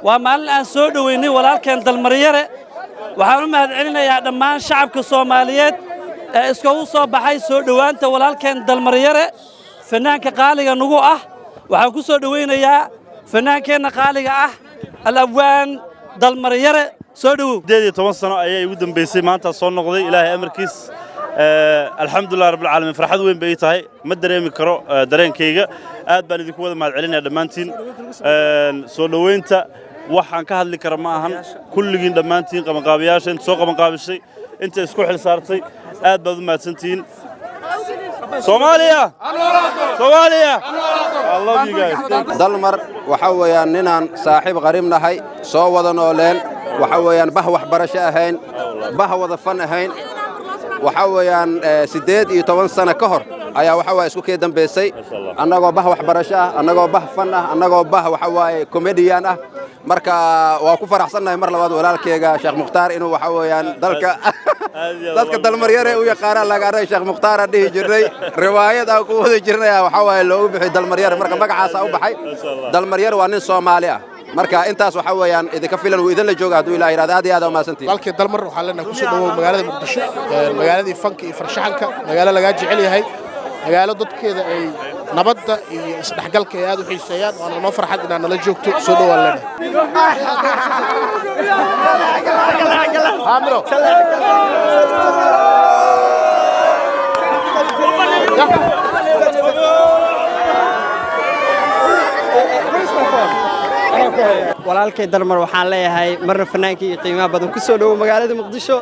ومالن أن سود ويني ولكن دلمريرة وحنا ما هذعلنا يا دمان شعب كصوماليات اسكو صوب بحي سود وانت ولكن دلمريرة فنان كقالي نجوه وحنا سود وينا يا فنان كنا قالي الأبوان دلمريرة سودو ديدي 10 سنة أيay ugu dambeysay maanta soo noqday ilaahay amarkiis alxamdulillah rabbil alamin farxad weyn bay tahay ma dareemi karo dareenkayga aad baan idinku wada mahad celinaa dhamaantiin soo dhaweynta waxaan ka hadli kara ma ahan kulligiin dhamaantiin qabanqaabiyaasha inta soo qabanqaabisay inta isku xil saartay aad baad u mahadsantiin Soomaaliya I love you guys dalmar waxa weeyaan ninaan saaxiib qariib nahay soo wada nooleen waxa weeyaan bah wax barasho ahayn bah wada fan ahayn waxa weeyaan 18 sano ka hor ayaa waxa way isku kee dambeysay annagoo bah wax barasho ah annagoo bah fan ah annagoo bah waxa way comedian ah marka waa ku faraxsanahay mar labaad walaalkayga Sheekh Muxtaar inuu waxa weeyaan dadka dalmar yare u yaqaan laga aray Sheekh Muxtaar dhihi jiray riwaayad aan ku wada jirnay waxa way loogu bixi dalmar yare marka magacaas u baxay dalmar yare waa nin Soomaali ah marka intaas waxa weeyaan idinka filan uu idin la jooga haduu ilaahay raad aad iyo aad u maasantii walkii dalmar waxa lana ku soo dhawo magaalada Muqdisho magaaladii fanka iyo farshaxanka magaalo laga jecel yahay magaalo dadkeeda ay nabadda iyo isdhaxgalka ay aad u xiiseeyaan oo noo farxad inaan nala joogto soo dhawaad lana Amro walaalkay dalmar waxaan leeyahay marna fanaankii qiimaha badan ku soo dhawo magaalada Muqdisho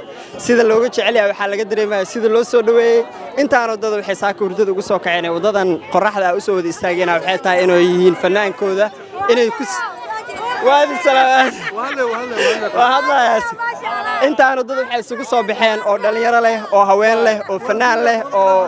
sida looga jecel yahay waxa laga dareemayaa sida loo soo dhaweeyay intaan wadada waxay saaka hurdada ugu soo kaceen wadadan qorraxda u soo wada istaageen waxay tahay inay yihiin fanaankooda inay ku waadi salaamaad wahadlayaas intaan wadada waxay isugu soo baxeen oo dhalinyaro leh oo haween leh oo fanaan leh oo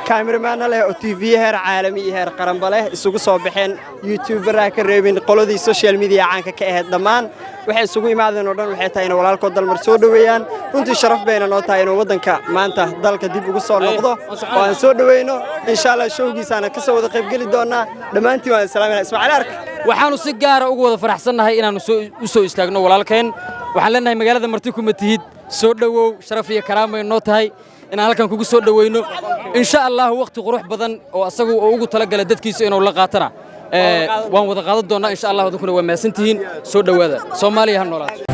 كاميرمان له أو تي في هر عالمي هر قرنبله سوق صباحين يوتيوبر كريبين قلودي السوشيال ميديا عنك كأهد دمان وحي سوقي معذن ودن وحي تاين ولا القدر المرسود ويان كنت شرف بيننا نوتاين ودن ما أنت ذلك دي بقصة نقطة وان سود وينه إن شاء الله شوقي سنة كسر قيب قلي دونا دمانتي وان سلام اسمع على أرك وحنو سجارة أقوى فرح سنة هاي إن نسوي استغنوا ولا الكين وحلنا مجال مرتكم متهيد سود شرفية كرامة النوت هاي إن هلكن كوجو سود دوينو إن شاء الله وقت قروح بدن وأسقو أوجو تلقى لدتكيس إنه لقاتنا وان وذا قادة دونا إن شاء الله وذكرنا وما سنتين سود دوذا سومالي هالنورات